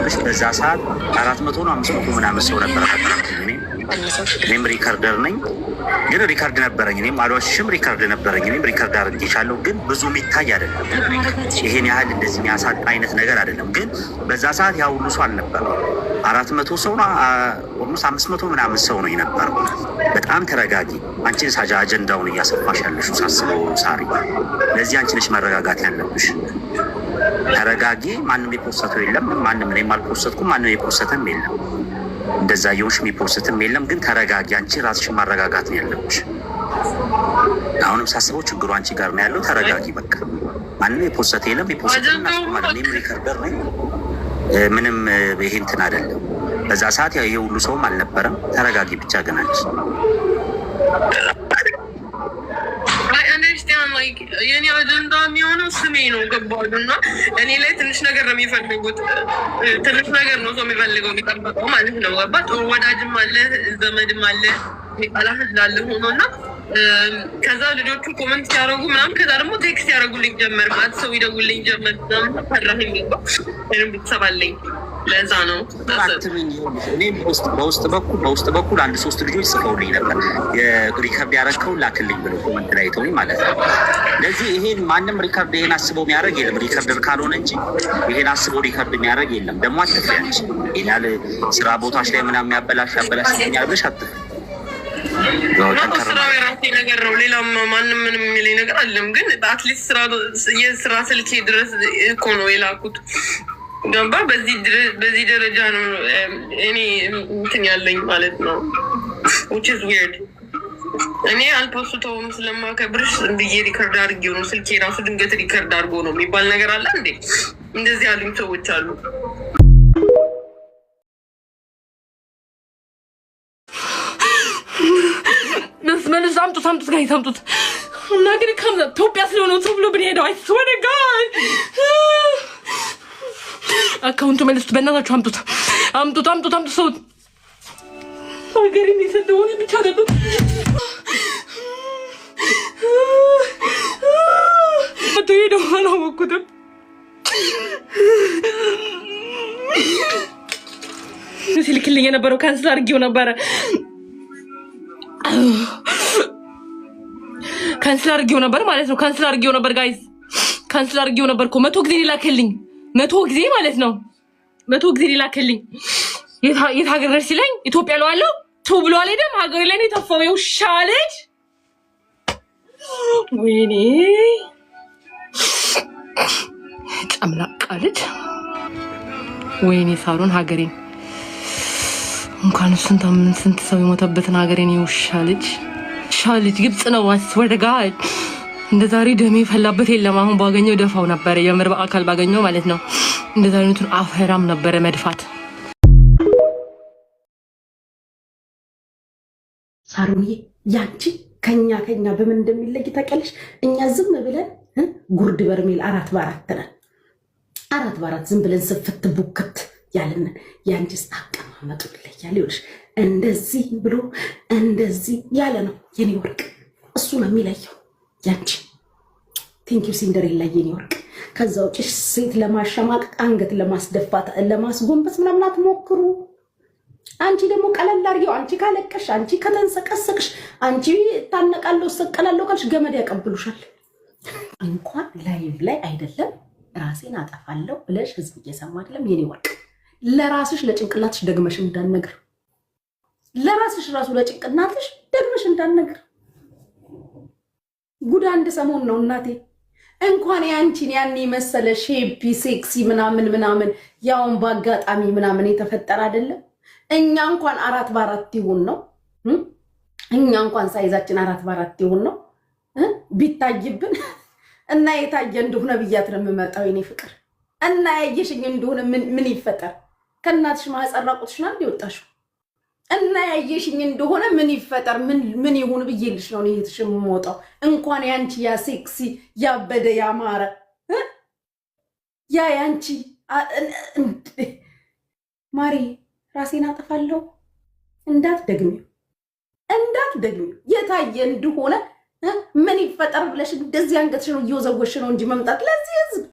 ያለብሽ በዛ ሰዓት 400 ነው 500 ምናምን ሰው ነበር እኔም ሪከርደር ነኝ ግን ሪከርድ ነበረኝ እኔም አልዋሽም ሪከርድ ነበረኝ እኔም ሪከርድ አድርጌሻለሁ ግን ብዙ የሚታይ አይደለም ይሄን ያህል እንደዚህ የሚያሳጣ አይነት ነገር አይደለም ግን በዛ ሰዓት ያ ሁሉ ሰው አልነበረም 400 ሰው ነው ኦልሞስት 500 ምናምን ሰው ነው የነበረው በጣም ተረጋጊ አንቺ ሳጃ አጀንዳውን እያሰፋሽ ያለሽው ሳስበው ሳሪ ለዚህ አንቺ ነሽ መረጋጋት ያለብሽ ተረጋጊ ማንንም የፖስተው የለም ማንንም እኔም አልፖስተኩም ማንንም የፖስተም የለም እንደዛ የውሽ የሚፖስትም የለም ግን ተረጋጊ አንቺ ራስሽን ማረጋጋት ነው ያለብሽ አሁንም ሳስበው ችግሩ አንቺ ጋር ነው ያለው ተረጋጊ በቃ ማንንም የፖስት የለም የፖስትም ማንንም ሪከርደር ነኝ ምንም ይሄ እንትን አይደለም በዛ ሰዓት ይሄ ሁሉ ሰውም አልነበረም ተረጋጊ ብቻ ግን አንቺ like የኔ አጀንዳ የሚሆነው ስሜ ነው ገባሉና እኔ ላይ ትንሽ ነገር ነው የሚፈልጉት ትንሽ ነገር ነው ሰው የሚፈልገው የሚጠበቀው ማለት ነው ገባት ወዳጅም አለ ዘመድም አለ ይቃላህ ላለ ሆኖና ከዛ ልጆቹ ኮሜንት ያደርጉ ምናምን ከዛ ደግሞ ቴክስት ያደርጉልኝ ጀመር ማለት ሰው ይደውልልኝ ጀመር ምናምን ፈራህኝ ገባ እኔም ብትሰባለኝ ለዛ ነው እኔ በውስጥ በኩል አንድ 3 ልጆች ጽፈውልኝ ነበር የሪከርድ ያደረከው ላክልኝ ብሎ ኮሜንት ላይ ተውኝ ማለት ነው ለዚህ ይሄን ማንም ሪከርድ ይሄን አስበው የሚያደርግ የለም ሪከርደር ካልሆነ እንጂ ይሄን አስበው ሪከርድ የሚያደርግ የለም ደግሞ አትፍሪያንች ይላል ስራ ቦታሽ ላይ ምናምን ያበላሽኛል ብለሽ አትፍሪ ስራ የራሴ ነገር ነው ሌላ ማንም ምንም የሚለኝ ነገር አለም ግን በአትሊስት የስራ ስልኬ ድረስ እኮ ነው የላኩት ገባ በዚህ ደረጃ ነው እኔ እንትን ያለኝ ማለት ነው which is weird እኔ አልፖስተውም ስለማከብርሽ ብዬ ሪከርድ አድርጌው ነው ስልኬ ራሱ ድንገት ሪከርድ አድርጎ ነው የሚባል ነገር አለ እንዴ እንደዚህ ያሉኝ ሰዎች አሉ መልስ አምጡት ጋር ይታምጡት እና ግን ካም ኢትዮጵያ ስለሆነ ተብሎ ብንሄደው አይ ስወደ ጋር አካውንቱ መልስ በእናታችሁ አምጡት ሰው ሀገሬን የሰደውን ብቻ ነበር ሄደው አላወኩትም ሲልክልኝ የነበረው ካንስል አድርጌው ነበረ ካንስል አድርጌው ነበር ጋይስ ካንስል አድርጌው ነበር እኮ 100 ጊዜ ላከልኝ 100 ጊዜ ማለት ነው 100 ጊዜ ላከልኝ የት ሀገር ነሽ ሲለኝ ኢትዮጵያ ነው አለው ቱ ብሎ አልሄደም ሀገሬ ላይ ነው የተፋው ሻለች ወይኔ ጨምላቃለች ወይኔ ሳሮን ሀገሬን እንኳን ስንት ሰው የሞተበትን ሀገሬን ይውሻለች ሻለች ግብጽ ነው ወደጋ እንደ ዛሬ ደሜ ፈላበት የለም አሁን ባገኘው ደፋው ነበር የምር በአካል ባገኘው ማለት ነው እንደዛ አይነቱን አፈራም ነበር መድፋት ሳሮንዬ ያንቺ ከኛ በምን እንደሚለይ ታውቂያለሽ እኛ ዝም ብለን ጉርድ በርሜል 4 በ4 ነን 4 በ4 ዝም ብለን ስፍት ቡክት ያለን ያንቺስ አቀማመጡ ይለያል ይልሽ እንደዚህ ብሎ እንደዚህ ያለ ነው የኔ ወርቅ እሱ ነው የሚለየው ያንቺ ቴንክ ዩ ሲንደሬላ የኔ ወርቅ ከዛ ውጭ ሴት ለማሸማቀቅ አንገት ለማስደፋት ለማስጎንበስ ምናምን አትሞክሩ አንቺ ደግሞ ቀለል አድርጊው አንቺ ካለቀሽ አንቺ ከተንሰቀሰቅሽ አንቺ ታነቃለው ሰቀላለው ካልሽ ገመድ ያቀብሉሻል እንኳን ላይቭ ላይ አይደለም ራሴን አጠፋለሁ ብለሽ ህዝብ እየሰማ አይደለም የኔ ወርቅ ለራስሽ ለጭንቅላትሽ ደግመሽ እንዳንነግር ለራስሽ ራሱ ለጭንቅላትሽ ደግመሽ እንዳንነግር ጉድ አንድ ሰሞን ነው እናቴ እንኳን ያንቺን ያኔ መሰለ ሼፒ ሴክሲ ምናምን ያውን ባጋጣሚ ምናምን የተፈጠረ አይደለም እኛ እንኳን 4 በ4 ይሁን ነው እኛ እንኳን ሳይዛችን 4 በ4 ይሁን ነው ቢታይብን እና የታየ እንደሆነ ብያት ነው የምመጣው የኔ ፍቅር እና ያየሽኝ እንደሆነ ምን ይፈጠር ከናትሽ ማጸራቁትሽና እንዲወጣሽው እና ያየሽኝ እንደሆነ ምን ይፈጠር ምን ይሁን ብዬልሽ ነው እኔ ተሽሞጣው እንኳን ያንቺ ያ ሴክሲ ያበደ ያማረ ያንቺ ማሪ ራሴን አጠፋለሁ እንዳትደግሚው የታየ እንደሆነ ምን ይፈጠር ብለሽ እንደዚህ አንገትሽ ነው እየወዘወሽ ነው እንጂ መምጣት ለዚህ ህዝብ